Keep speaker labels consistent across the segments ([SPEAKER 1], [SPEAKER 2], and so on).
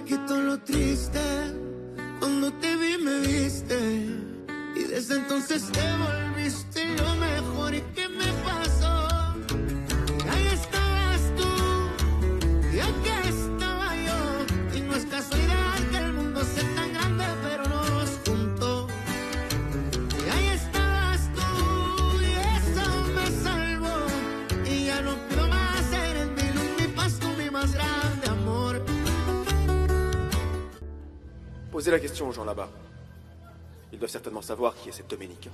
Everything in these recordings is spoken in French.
[SPEAKER 1] quitó lo triste. Cuando te vi me viste. Y desde entonces te volviste lo mejor. ¿Y qué me pasó? Ahí estabas tú. Y aquí estaba yo. Y no es casualidad que el mundo sea tan grande, pero nos juntó. Y ahí estabas tú. Y eso me salvó. Y ya no pido más. Eres mi luz, mi paz, tú mi más grande amor.
[SPEAKER 2] Posez la question aux gens là-bas. Ils doivent certainement savoir qui est cette Dominique.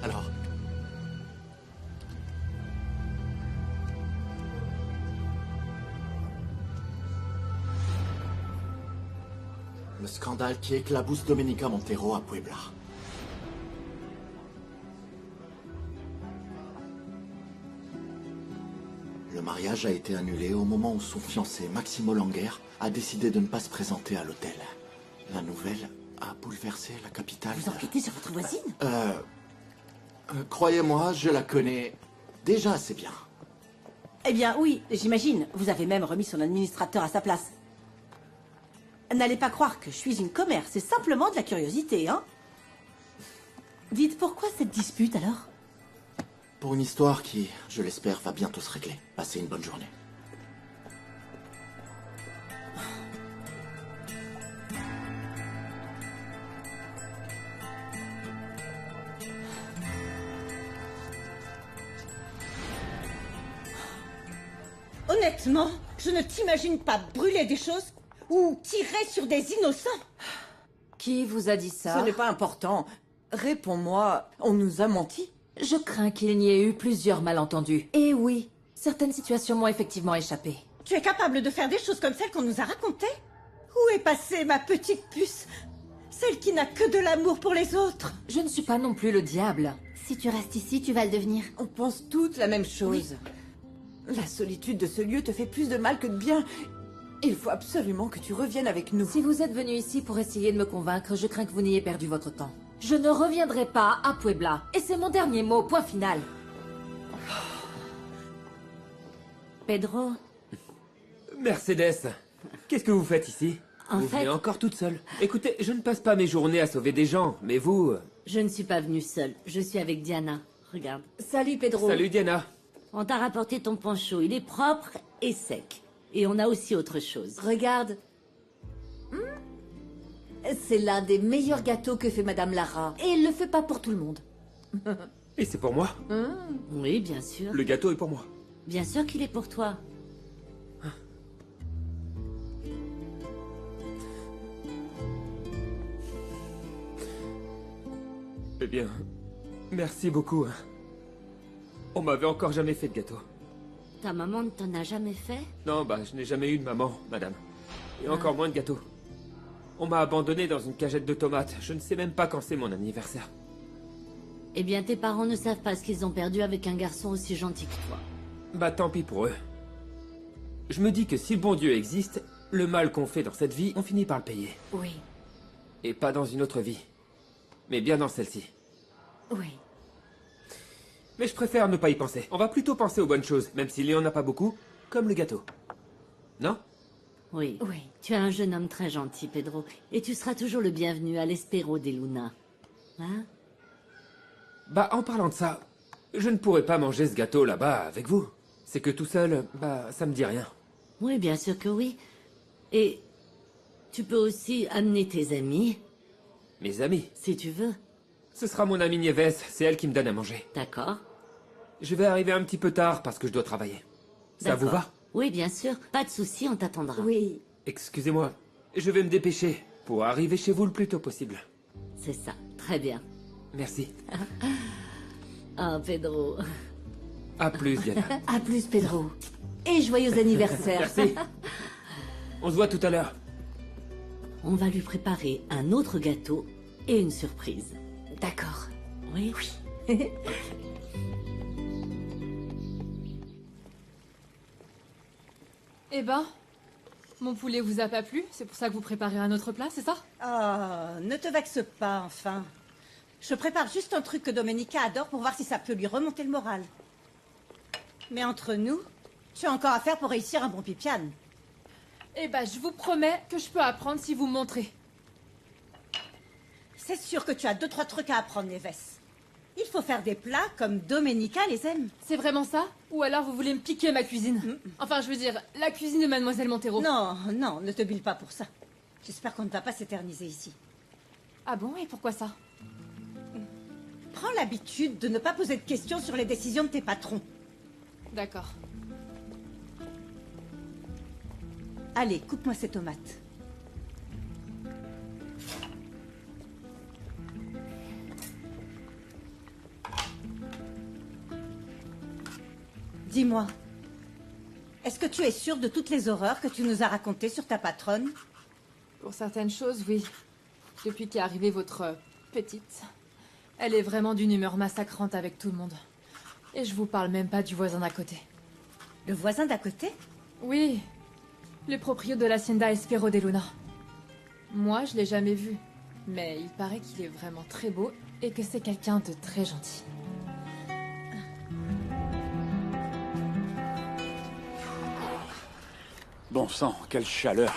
[SPEAKER 3] Alors, le scandale qui éclabousse Domenica Montero à Puebla. Le mariage a été annulé au moment où son fiancé, Maximo Langer, a décidé de ne pas se présenter à l'hôtel. La nouvelle a bouleversé la capitale.
[SPEAKER 4] Vous enquêtez sur votre voisine?
[SPEAKER 3] Croyez-moi, je la connais déjà assez bien.
[SPEAKER 4] Eh bien, oui, j'imagine. Vous avez même remis son administrateur à sa place. N'allez pas croire que je suis une commère, c'est simplement de la curiosité, hein? Dites, pourquoi cette dispute, alors?
[SPEAKER 3] Pour une histoire qui, je l'espère, va bientôt se régler. Passez une bonne journée.
[SPEAKER 5] Honnêtement, je ne t'imagine pas brûler des choses ou tirer sur des innocents.
[SPEAKER 6] Qui vous a dit ça?
[SPEAKER 5] Ce n'est pas important. Réponds-moi, on nous a menti.
[SPEAKER 6] Je crains qu'il n'y ait eu plusieurs malentendus. Et oui, certaines situations m'ont effectivement échappé.
[SPEAKER 5] Tu es capable de faire des choses comme celles qu'on nous a racontées? Où est passée ma petite puce? Celle qui n'a que de l'amour pour les autres.
[SPEAKER 6] Je ne suis pas non plus le diable.
[SPEAKER 7] Si tu restes ici, tu vas le devenir.
[SPEAKER 5] On pense toutes la même chose. La solitude de ce lieu te fait plus de mal que de bien. Il faut absolument que tu reviennes avec nous.
[SPEAKER 6] Si vous êtes venu ici pour essayer de me convaincre, je crains que vous n'ayez perdu votre temps. Je ne reviendrai pas à Puebla. Et c'est mon dernier mot, point final.
[SPEAKER 4] Pedro,
[SPEAKER 8] Mercedes, qu'est-ce que vous faites ici?
[SPEAKER 7] En
[SPEAKER 8] Vous
[SPEAKER 7] fait-
[SPEAKER 8] venez encore toute seule. Écoutez, je ne passe pas mes journées à sauver des gens, mais vous...
[SPEAKER 7] Je ne suis pas venue seule. Je suis avec Diana. Regarde.
[SPEAKER 6] Salut, Pedro.
[SPEAKER 8] Salut Diana.
[SPEAKER 7] On t'a rapporté ton poncho. Il est propre et sec. Et on a aussi autre chose.
[SPEAKER 6] Regarde. C'est l'un des meilleurs gâteaux que fait Madame Lara. Et elle le fait pas pour tout le monde.
[SPEAKER 8] Et c'est pour moi?
[SPEAKER 7] Oui, bien sûr.
[SPEAKER 8] Le gâteau est pour moi.
[SPEAKER 7] Bien sûr qu'il est pour toi.
[SPEAKER 8] Eh bien, merci beaucoup. Hein. On m'avait encore jamais fait de gâteau.
[SPEAKER 7] Ta maman ne t'en a jamais fait?
[SPEAKER 8] Non, bah, je n'ai jamais eu de maman, madame. Et encore moins de gâteau. On m'a abandonné dans une cagette de tomates. Je ne sais même pas quand c'est mon anniversaire.
[SPEAKER 7] Eh bien, tes parents ne savent pas ce qu'ils ont perdu avec un garçon aussi gentil que toi.
[SPEAKER 8] Bah, tant pis pour eux. Je me dis que si le bon Dieu existe, le mal qu'on fait dans cette vie, on finit par le payer.
[SPEAKER 7] Oui,
[SPEAKER 8] Et pas dans une autre vie. Mais bien dans celle-ci.
[SPEAKER 7] oui.
[SPEAKER 8] Mais je préfère ne pas y penser. On va plutôt penser aux bonnes choses, même s'il n'y en a pas beaucoup, comme le gâteau. Non?
[SPEAKER 7] Oui. Tu es un jeune homme très gentil, Pedro. Et tu seras toujours le bienvenu à l'Espero de Luna. Hein?
[SPEAKER 8] Bah, en parlant de ça, je ne pourrais pas manger ce gâteau là-bas avec vous. C'est que tout seul, bah, ça me dit rien.
[SPEAKER 7] Oui, bien sûr que oui. Et tu peux aussi amener tes amis,
[SPEAKER 8] Mes amis.
[SPEAKER 7] si tu veux.
[SPEAKER 8] Ce sera mon amie Nieves, c'est elle qui me donne à manger.
[SPEAKER 7] D'accord?
[SPEAKER 8] Je vais arriver un petit peu tard parce que je dois travailler. Ça vous
[SPEAKER 7] D'accord.
[SPEAKER 8] va?
[SPEAKER 7] Oui, bien sûr. Pas de souci, on t'attendra.
[SPEAKER 6] Oui.
[SPEAKER 8] Excusez-moi, je vais me dépêcher pour arriver chez vous le plus tôt possible.
[SPEAKER 7] C'est ça. Très bien.
[SPEAKER 8] Merci.
[SPEAKER 7] Ah, Pedro.
[SPEAKER 8] À plus, Diana.
[SPEAKER 4] à plus, Pedro. Et joyeux anniversaire.
[SPEAKER 8] Merci. On se voit tout à l'heure.
[SPEAKER 7] On va lui préparer un autre gâteau et une surprise.
[SPEAKER 4] D'accord.
[SPEAKER 7] Oui?
[SPEAKER 9] Eh ben, mon poulet vous a pas plu? C'est pour ça que vous préparez à notre plat, c'est ça?
[SPEAKER 5] Ah, ne te vexe pas, enfin.
[SPEAKER 4] Je prépare juste un truc que Domenica adore pour voir si ça peut lui remonter le moral. Mais entre nous, tu as encore à faire pour réussir un bon pipiane.
[SPEAKER 9] Eh ben, je vous promets que je peux apprendre si vous me montrez.
[SPEAKER 4] C'est sûr que tu as 2-3 trucs à apprendre, Nieves. Il faut faire des plats comme Domenica les aime.
[SPEAKER 9] C'est vraiment ça? Ou alors vous voulez me piquer ma cuisine? Enfin, je veux dire, la cuisine de Mademoiselle Montero.
[SPEAKER 4] Non, non, ne te bile pas pour ça. J'espère qu'on ne va pas s'éterniser ici.
[SPEAKER 9] Ah bon? Et pourquoi ça?
[SPEAKER 4] Prends l'habitude de ne pas poser de questions sur les décisions de tes patrons.
[SPEAKER 9] D'accord.
[SPEAKER 4] Allez, coupe-moi ces tomates. Dis-moi, est-ce que tu es sûre de toutes les horreurs que tu nous as racontées sur ta patronne?
[SPEAKER 9] Pour certaines choses, oui. Depuis qu'est arrivée votre petite, elle est vraiment d'une humeur massacrante avec tout le monde. Et je vous parle même pas du voisin d'à côté.
[SPEAKER 4] Le voisin d'à côté?
[SPEAKER 9] Oui, le proprio de l'Hacienda Espero de Luna. Moi, je l'ai jamais vu, mais il paraît qu'il est vraiment très beau et que c'est quelqu'un de très gentil.
[SPEAKER 10] Bon sang, quelle chaleur.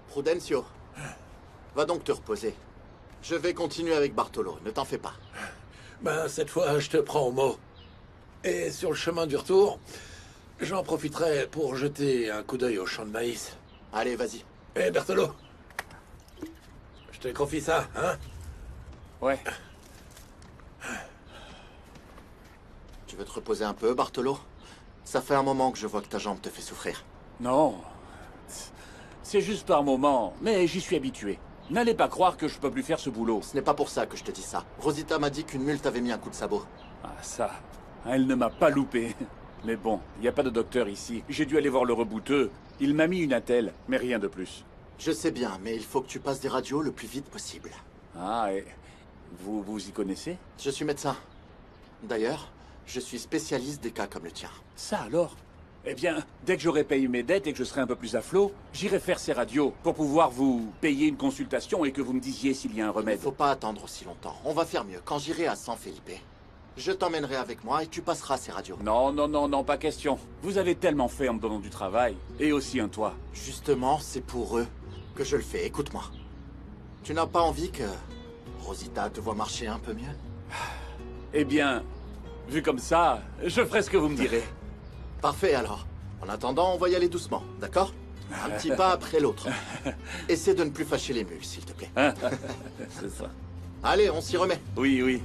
[SPEAKER 3] Prudencio, va donc te reposer. Je vais continuer avec Bartolo, ne t'en fais pas.
[SPEAKER 11] Ben, cette fois, je te prends au mot. Et sur le chemin du retour, j'en profiterai pour jeter un coup d'œil au champ de maïs.
[SPEAKER 3] Allez, vas-y.
[SPEAKER 11] Hé, Bertolo, je te confie ça, hein?
[SPEAKER 10] Ouais.
[SPEAKER 3] Tu veux te reposer un peu, Bartolo? Ça fait un moment que je vois que ta jambe te fait souffrir.
[SPEAKER 10] Non. C'est juste par moment, mais j'y suis habitué. N'allez pas croire que je peux plus faire ce boulot.
[SPEAKER 3] Ce n'est pas pour ça que je te dis ça. Rosita m'a dit qu'une mule t'avait mis un coup de sabot.
[SPEAKER 10] Ah, ça. Elle ne m'a pas loupé. Mais bon, il n'y a pas de docteur ici. J'ai dû aller voir le rebouteux. Il m'a mis une attelle, mais rien de plus.
[SPEAKER 3] Je sais bien, mais il faut que tu passes des radios le plus vite possible.
[SPEAKER 10] Ah, et vous y connaissez?
[SPEAKER 3] Je suis médecin. D'ailleurs, je suis spécialiste des cas comme le tien.
[SPEAKER 10] Ça alors? Eh bien, dès que j'aurai payé mes dettes et que je serai un peu plus à flot, j'irai faire ces radios pour pouvoir vous payer une consultation et que vous me disiez s'il y a un remède.
[SPEAKER 3] Il ne faut pas attendre aussi longtemps. On va faire mieux. Quand j'irai à San Felipe, je t'emmènerai avec moi et tu passeras ces radios.
[SPEAKER 10] Non, non, non, non, pas question. Vous avez tellement fait en me donnant du travail. Et aussi un toit.
[SPEAKER 3] Justement, c'est pour eux que je le fais. Écoute-moi. Tu n'as pas envie que Rosita te voie marcher un peu mieux?
[SPEAKER 10] Eh bien, vu comme ça, je ferai ce que vous me direz.
[SPEAKER 3] Parfait alors. En attendant, on va y aller doucement, d'accord? Un petit pas après l'autre. Essaie de ne plus fâcher les mules, s'il te plaît.
[SPEAKER 10] C'est ça.
[SPEAKER 3] Allez, on s'y remet.
[SPEAKER 10] Oui, oui.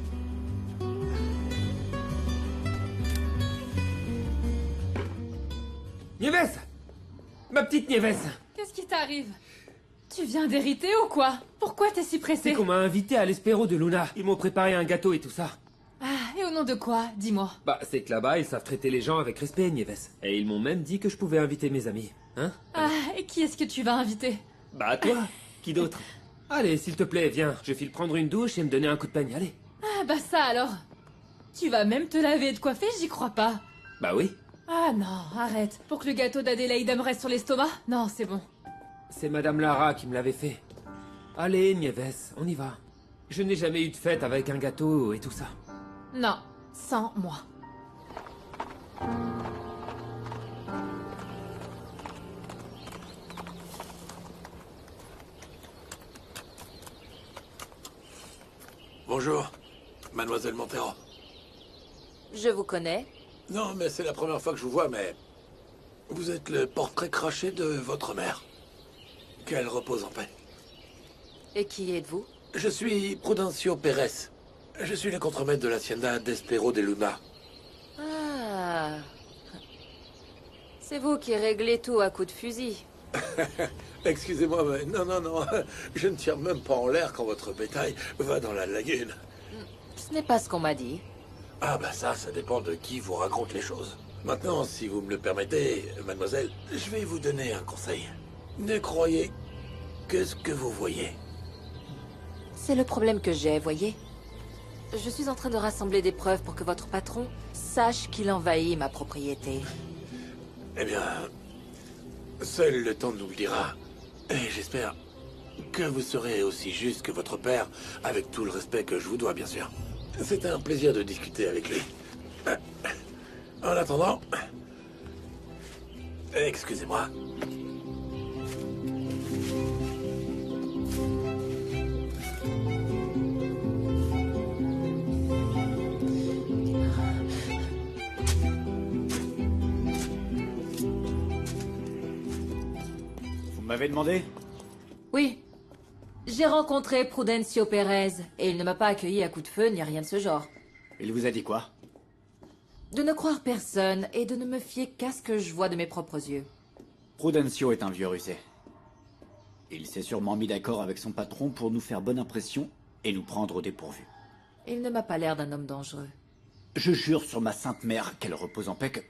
[SPEAKER 8] Nieves! Ma petite Nieves!
[SPEAKER 9] Qu'est-ce qui t'arrive? Tu viens d'hériter ou quoi? Pourquoi t'es si pressé?
[SPEAKER 8] C'est qu'on m'a invité à l'Espero de Luna. Ils m'ont préparé un gâteau et tout ça.
[SPEAKER 9] Ah, et au nom de quoi? Dis-moi.
[SPEAKER 8] Bah, c'est que là-bas, ils savent traiter les gens avec respect, Nieves. Et ils m'ont même dit que je pouvais inviter mes amis. Hein?
[SPEAKER 9] Ah, et qui est-ce que tu vas inviter?
[SPEAKER 8] Bah, toi. Qui d'autre? Allez, s'il te plaît, viens. Je file prendre une douche et me donner un coup de peigne, allez.
[SPEAKER 9] Ah, bah ça alors. Tu vas même te laver et te coiffer, j'y crois pas.
[SPEAKER 8] Bah oui.
[SPEAKER 9] Ah non, arrête. Pour que le gâteau d'Adélaïde me reste sur l'estomac? Non, c'est bon.
[SPEAKER 8] C'est Madame Lara qui me l'avait fait. Allez, Nieves, on y va. Je n'ai jamais eu de fête avec un gâteau et tout ça.
[SPEAKER 9] Non, sans moi.
[SPEAKER 11] Bonjour, Mademoiselle Montero.
[SPEAKER 6] Je vous connais.
[SPEAKER 11] Non, mais c'est la première fois que je vous vois, mais... Vous êtes le portrait craché de votre mère. Qu'elle repose en paix.
[SPEAKER 6] Et qui êtes-vous?
[SPEAKER 11] Je suis Prudencio Pérez. Je suis le contremaître de l'Hacienda d'Espero de Luna.
[SPEAKER 6] Ah. C'est vous qui réglez tout à coups de fusil.
[SPEAKER 11] Excusez-moi, mais non, non, non. Je ne tire même pas en l'air quand votre bétail va dans la lagune.
[SPEAKER 6] Ce n'est pas ce qu'on m'a dit.
[SPEAKER 11] Ah bah ça dépend de qui vous raconte les choses. Maintenant, si vous me le permettez, mademoiselle, je vais vous donner un conseil. Ne croyez que ce que vous voyez.
[SPEAKER 6] C'est le problème que j'ai, voyez. Je suis en train de rassembler des preuves pour que votre patron sache qu'il envahit ma propriété.
[SPEAKER 11] Eh bien, seul le temps nous le dira. Et j'espère que vous serez aussi juste que votre père, avec tout le respect que je vous dois, bien sûr. C'est un plaisir de discuter avec lui. En attendant... Excusez-moi.
[SPEAKER 12] Vous m'avez demandé?
[SPEAKER 6] Oui. J'ai rencontré Prudencio Pérez, et il ne m'a pas accueilli à coup de feu ni rien de ce genre.
[SPEAKER 12] Il vous a dit quoi?
[SPEAKER 6] De ne croire personne, et de ne me fier qu'à ce que je vois de mes propres yeux.
[SPEAKER 12] Prudencio est un vieux rusé. Il s'est sûrement mis d'accord avec son patron pour nous faire bonne impression et nous prendre au dépourvu.
[SPEAKER 6] Il ne m'a pas l'air d'un homme dangereux.
[SPEAKER 12] Je jure sur ma sainte mère, qu'elle repose en paix, que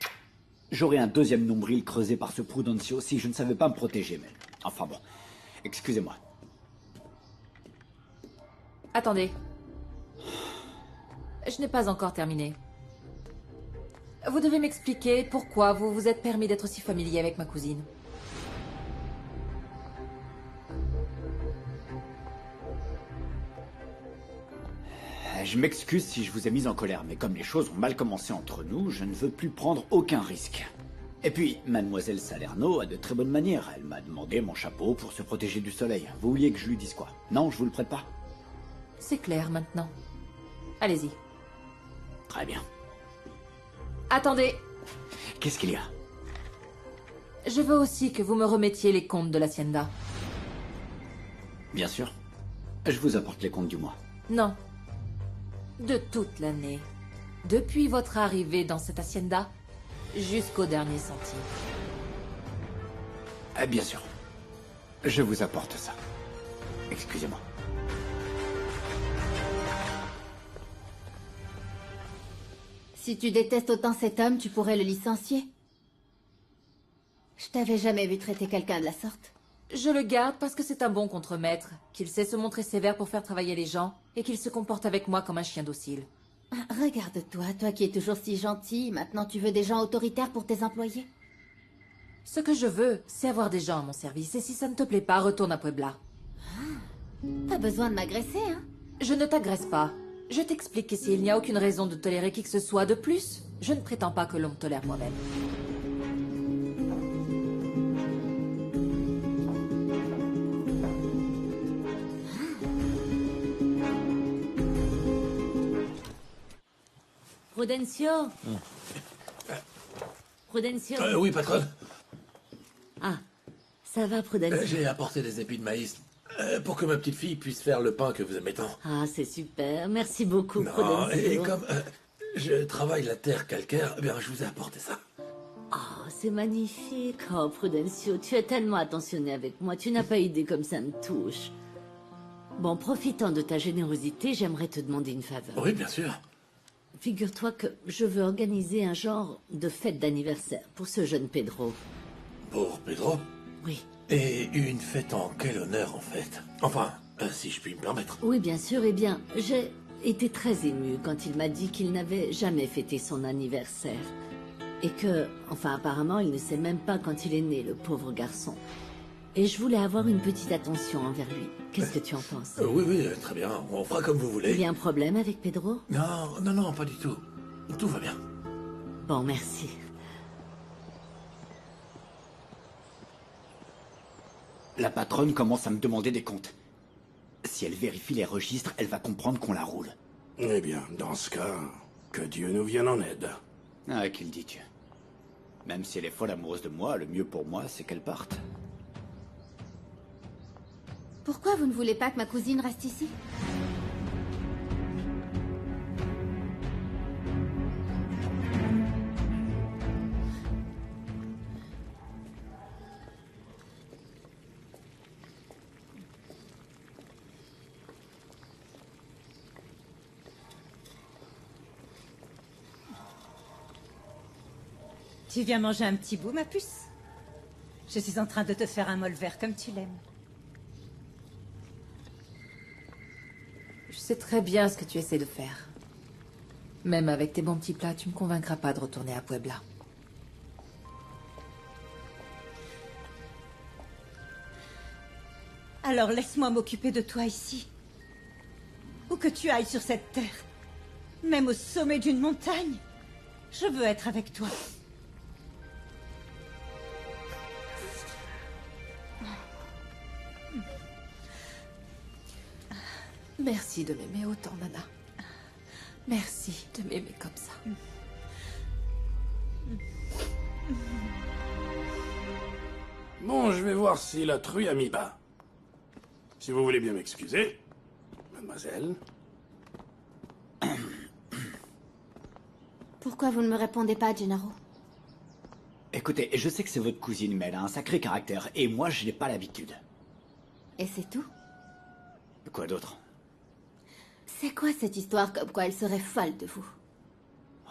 [SPEAKER 12] j'aurais un deuxième nombril creusé par ce Prudencio si je ne savais pas me protéger, mais... Enfin bon, excusez-moi.
[SPEAKER 6] Attendez. Je n'ai pas encore terminé. Vous devez m'expliquer pourquoi vous vous êtes permis d'être si familier avec ma cousine.
[SPEAKER 12] Je m'excuse si je vous ai mis en colère, mais comme les choses ont mal commencé entre nous, je ne veux plus prendre aucun risque. Et puis, mademoiselle Salerno a de très bonnes manières. Elle m'a demandé mon chapeau pour se protéger du soleil. Vous vouliez que je lui dise quoi? Non, je vous le prête pas?
[SPEAKER 6] C'est clair maintenant. Allez-y.
[SPEAKER 12] Très bien.
[SPEAKER 6] Attendez.
[SPEAKER 12] Qu'est-ce qu'il y a?
[SPEAKER 6] Je veux aussi que vous me remettiez les comptes de l'hacienda.
[SPEAKER 12] Bien sûr. Je vous apporte les comptes du mois.
[SPEAKER 6] Non. De toute l'année. Depuis votre arrivée dans cette hacienda, jusqu'au dernier centime.
[SPEAKER 12] Bien sûr. Je vous apporte ça. Excusez-moi.
[SPEAKER 13] Si tu détestes autant cet homme, tu pourrais le licencier. Je t'avais jamais vu traiter quelqu'un de la sorte.
[SPEAKER 6] Je le garde parce que c'est un bon contremaître, qu'il sait se montrer sévère pour faire travailler les gens, et qu'il se comporte avec moi comme un chien docile.
[SPEAKER 13] Regarde-toi, toi qui es toujours si gentil, maintenant tu veux des gens autoritaires pour tes employés?
[SPEAKER 6] Ce que je veux, c'est avoir des gens à mon service, et si ça ne te plaît pas, retourne à Puebla.
[SPEAKER 13] Pas besoin de m'agresser, hein?
[SPEAKER 6] Je ne t'agresse pas. Je t'explique qu'ici, il n'y a aucune raison de tolérer qui que ce soit de plus. Je ne prétends pas que l'on me tolère moi-même.
[SPEAKER 7] Prudencio. Prudencio.
[SPEAKER 11] Oui, patronne.
[SPEAKER 7] Ah, ça va, Prudencio?
[SPEAKER 11] J'ai apporté des épis de maïs pour que ma petite fille puisse faire le pain que vous aimez tant.
[SPEAKER 7] Ah, c'est super. Merci beaucoup,
[SPEAKER 11] Non,
[SPEAKER 7] Prudencio.
[SPEAKER 11] et comme je travaille la terre calcaire, eh bien, je vous ai apporté ça.
[SPEAKER 7] Oh, c'est magnifique. Oh, Prudencio, tu es tellement attentionné avec moi. Tu n'as pas idée comme ça me touche. Bon, profitant de ta générosité, j'aimerais te demander une faveur.
[SPEAKER 11] Oui, bien sûr.
[SPEAKER 7] Figure-toi que je veux organiser un genre de fête d'anniversaire pour ce jeune Pedro.
[SPEAKER 11] Pour Pedro?
[SPEAKER 7] Oui.
[SPEAKER 11] Et une fête en quel honneur, en fait? Enfin, si je puis me permettre.
[SPEAKER 7] Oui, bien sûr. Eh bien, j'ai été très émue quand il m'a dit qu'il n'avait jamais fêté son anniversaire. Et que, enfin, apparemment, il ne sait même pas quand il est né, le pauvre garçon. Et je voulais avoir une petite attention envers lui. Qu'est-ce que tu en penses?
[SPEAKER 11] Oui, très bien. On fera comme vous voulez.
[SPEAKER 7] Il y a un problème avec Pedro?
[SPEAKER 11] Non, pas du tout. Tout va bien.
[SPEAKER 7] Bon, merci.
[SPEAKER 12] La patronne commence à me demander des comptes. Si elle vérifie les registres, elle va comprendre qu'on la roule.
[SPEAKER 14] Eh bien, dans ce cas, que Dieu nous vienne en aide.
[SPEAKER 12] Ah, qu'il dit Dieu. Même si elle est folle amoureuse de moi, le mieux pour moi, c'est qu'elle parte.
[SPEAKER 13] Pourquoi vous ne voulez pas que ma cousine reste ici?
[SPEAKER 15] Tu viens manger un petit bout, ma puce? Je suis en train de te faire un molvert comme tu l'aimes.
[SPEAKER 6] Je sais très bien ce que tu essaies de faire. Même avec tes bons petits plats, tu me convaincras pas de retourner à Puebla.
[SPEAKER 15] Alors laisse-moi m'occuper de toi ici. Où que tu ailles sur cette terre, même au sommet d'une montagne, je veux être avec toi.
[SPEAKER 6] Merci de m'aimer autant, Nana. Merci de m'aimer comme ça.
[SPEAKER 14] Bon, je vais voir si la truie a mis bas. Si vous voulez bien m'excuser, mademoiselle.
[SPEAKER 13] Pourquoi vous ne me répondez pas, Gennaro?
[SPEAKER 12] Écoutez, je sais que c'est votre cousine, mais elle a un sacré caractère, et moi, je n'ai pas l'habitude.
[SPEAKER 13] Et c'est tout?
[SPEAKER 12] Quoi d'autre?
[SPEAKER 13] C'est quoi cette histoire comme quoi elle serait folle de vous?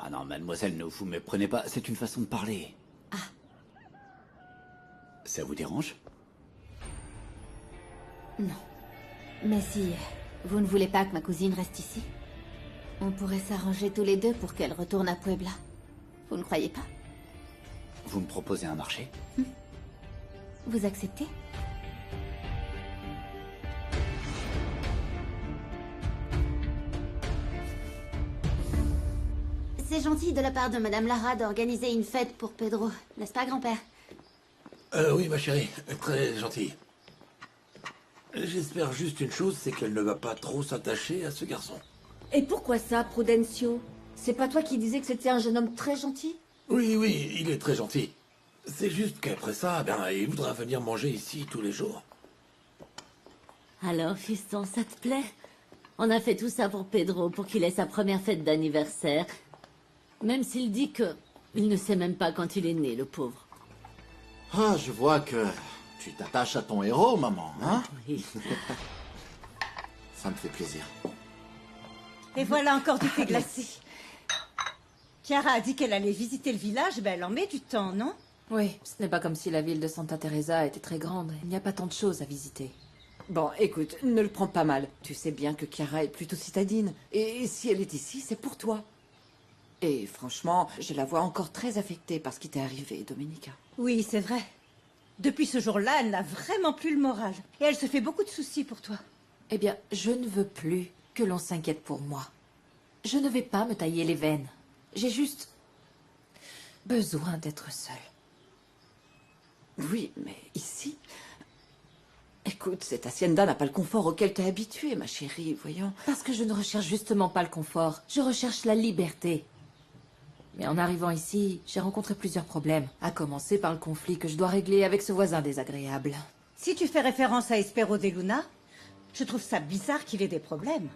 [SPEAKER 12] Ah non, mademoiselle, ne vous méprenez pas, c'est une façon de parler.
[SPEAKER 13] Ah.
[SPEAKER 12] Ça vous dérange?
[SPEAKER 13] Non. Mais si vous ne voulez pas que ma cousine reste ici, on pourrait s'arranger tous les deux pour qu'elle retourne à Puebla. Vous ne croyez pas?
[SPEAKER 12] Vous me proposez un marché?
[SPEAKER 13] Vous acceptez? C'est gentil de la part de Madame Lara d'organiser une fête pour Pedro, n'est-ce pas, grand-père?
[SPEAKER 11] Oui, ma chérie, très gentil. J'espère juste une chose, c'est qu'elle ne va pas trop s'attacher à ce garçon.
[SPEAKER 7] Et pourquoi ça, Prudencio? C'est pas toi qui disais que c'était un jeune homme très gentil?
[SPEAKER 11] Oui, oui, il est très gentil. C'est juste qu'après ça, ben, il voudra venir manger ici tous les jours.
[SPEAKER 7] Alors, fiston, ça te plaît? On a fait tout ça pour Pedro, pour qu'il ait sa première fête d'anniversaire. Même s'il dit que il ne sait même pas quand il est né, le pauvre.
[SPEAKER 3] Ah, je vois que tu t'attaches à ton héros, maman, hein?
[SPEAKER 7] Oui.
[SPEAKER 3] Ça me fait plaisir.
[SPEAKER 15] Et voilà encore du thé glacé. Chiara a dit qu'elle allait visiter le village, ben elle en met du temps, non?
[SPEAKER 6] Oui, ce n'est pas comme si la ville de Santa Teresa était très grande. Il n'y a pas tant de choses à visiter.
[SPEAKER 5] Bon, écoute, ne le prends pas mal. Tu sais bien que Chiara est plutôt citadine. Et si elle est ici, c'est pour toi. Et franchement, je la vois encore très affectée par ce qui t'est arrivé, Domenica.
[SPEAKER 15] Oui, c'est vrai. Depuis ce jour-là, elle n'a vraiment plus le moral. Et elle se fait beaucoup de soucis pour toi.
[SPEAKER 6] Eh bien, je ne veux plus que l'on s'inquiète pour moi. Je ne vais pas me tailler les veines. J'ai juste besoin d'être seule.
[SPEAKER 5] Oui, mais ici... Écoute, cette hacienda n'a pas le confort auquel t'es habituée, ma chérie, voyons.
[SPEAKER 6] Parce que je ne recherche justement pas le confort. Je recherche la liberté. Mais en arrivant ici, j'ai rencontré plusieurs problèmes. À commencer par le conflit que je dois régler avec ce voisin désagréable.
[SPEAKER 15] Si tu fais référence à Espero de Luna, je trouve ça bizarre qu'il ait des problèmes.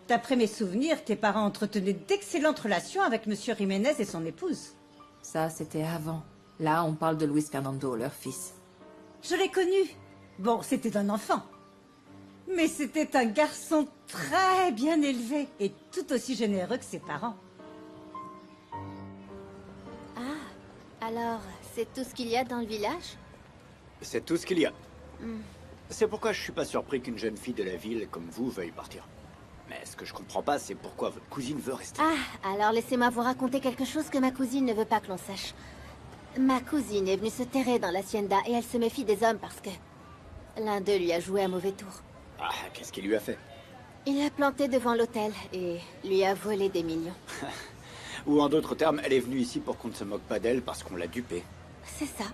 [SPEAKER 15] D'après mes souvenirs, tes parents entretenaient d'excellentes relations avec Monsieur Jiménez et son épouse.
[SPEAKER 6] Ça, c'était avant. Là, on parle de Luis Fernando, leur fils.
[SPEAKER 15] Je l'ai connu. Bon, c'était un enfant. Mais c'était un garçon très bien élevé et tout aussi généreux que ses parents.
[SPEAKER 13] Ah, alors, c'est tout ce qu'il y a dans le village?
[SPEAKER 12] C'est tout ce qu'il y a. C'est pourquoi je suis pas surpris qu'une jeune fille de la ville comme vous veuille partir. Mais ce que je comprends pas, c'est pourquoi votre cousine veut rester.
[SPEAKER 13] Ah, alors laissez-moi vous raconter quelque chose que ma cousine ne veut pas que l'on sache. Ma cousine est venue se terrer dans l'hacienda et elle se méfie des hommes parce que l'un d'eux lui a joué un mauvais tour.
[SPEAKER 12] Ah, qu'est-ce qu'il lui a fait?
[SPEAKER 13] Il l'a planté devant l'hôtel et lui a volé des millions.
[SPEAKER 12] Ou en d'autres termes, elle est venue ici pour qu'on ne se moque pas d'elle parce qu'on l'a dupée.
[SPEAKER 13] C'est ça.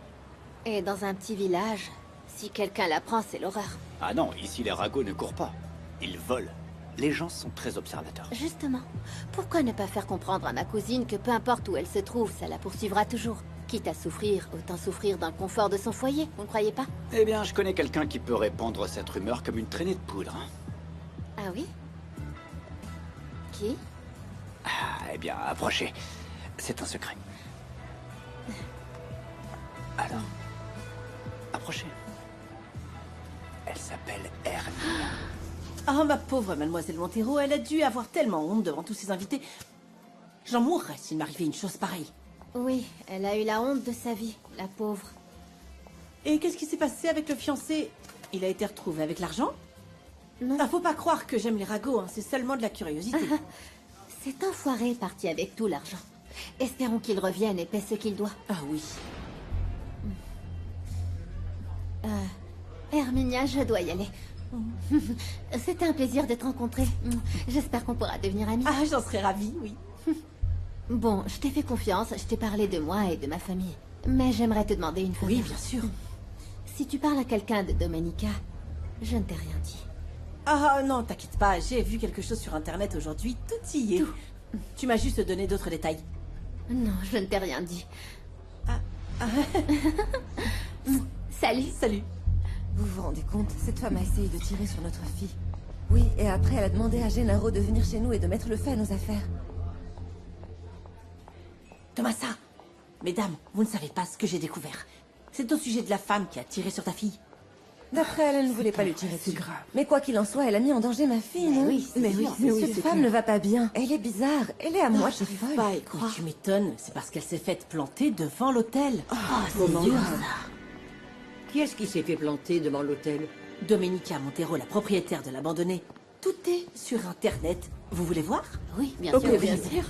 [SPEAKER 13] Et dans un petit village, si quelqu'un la prend, c'est l'horreur.
[SPEAKER 12] Ah non, ici les ragots ne courent pas. Ils volent. Les gens sont très observateurs.
[SPEAKER 13] Justement, pourquoi ne pas faire comprendre à ma cousine que peu importe où elle se trouve, ça la poursuivra toujours. Quitte à souffrir, autant souffrir dans le confort de son foyer, vous ne croyez pas?
[SPEAKER 12] Eh bien, je connais quelqu'un qui peut répandre cette rumeur comme une traînée de poudre.
[SPEAKER 13] Ah oui? Qui?
[SPEAKER 12] Ah, eh bien, approchez. C'est un secret. Alors, approchez. Elle s'appelle Hermine.
[SPEAKER 4] Oh, ma pauvre mademoiselle Montero, elle a dû avoir tellement honte devant tous ses invités. J'en mourrais s'il m'arrivait une chose pareille.
[SPEAKER 13] Oui, elle a eu la honte de sa vie, la pauvre.
[SPEAKER 4] Et qu'est-ce qui s'est passé avec le fiancé? Il a été retrouvé avec l'argent?
[SPEAKER 13] Non.
[SPEAKER 4] Ah, faut pas croire que j'aime les ragots, hein. C'est seulement de la curiosité.
[SPEAKER 13] Cet enfoiré est parti avec tout l'argent. Espérons qu'il revienne et paie ce qu'il doit.
[SPEAKER 4] Ah oui.
[SPEAKER 13] Herminia, je dois y aller. C'était un plaisir de te rencontrer. J'espère qu'on pourra devenir amis.
[SPEAKER 4] Ah, j'en serais ravie, oui.
[SPEAKER 13] Bon, je t'ai fait confiance, je t'ai parlé de moi et de ma famille. Mais j'aimerais te demander une chose.
[SPEAKER 4] Oui, bien sûr.
[SPEAKER 13] Si tu parles à quelqu'un de Domenica, je ne t'ai rien dit.
[SPEAKER 4] Ah non, t'inquiète pas, j'ai vu quelque chose sur Internet aujourd'hui, tout y est.
[SPEAKER 13] Tout.
[SPEAKER 4] Tu m'as juste donné d'autres détails.
[SPEAKER 13] Non, je ne t'ai rien dit. Salut.
[SPEAKER 4] Salut.
[SPEAKER 16] Vous vous rendez compte? Cette femme a essayé de tirer sur notre fille. Oui, et après elle a demandé à Gennaro de venir chez nous et de mettre le feu à nos affaires.
[SPEAKER 4] Tomasa, mesdames, vous ne savez pas ce que j'ai découvert. C'est au sujet de la femme qui a tiré sur ta fille.
[SPEAKER 16] D'après elle, elle ne voulait pas lui tirer dessus. Mais quoi qu'il en soit, elle a mis en danger ma fille, non?
[SPEAKER 13] Mais oui,
[SPEAKER 16] Cette femme ne va pas bien. Elle est bizarre. Elle est à moitié folle.
[SPEAKER 4] Pas y croire. Tu m'étonnes, c'est parce qu'elle s'est faite planter devant l'hôtel.
[SPEAKER 15] Comment
[SPEAKER 4] dur,
[SPEAKER 15] ça? Qui est-ce qui s'est fait planter devant l'hôtel?
[SPEAKER 4] Domenica Montero, la propriétaire de l'abandonné. Tout est sur Internet. Vous voulez voir?
[SPEAKER 13] Oui, bien
[SPEAKER 4] Ok,
[SPEAKER 13] sûr,
[SPEAKER 4] bien
[SPEAKER 13] bien
[SPEAKER 4] sûr.
[SPEAKER 13] sûr.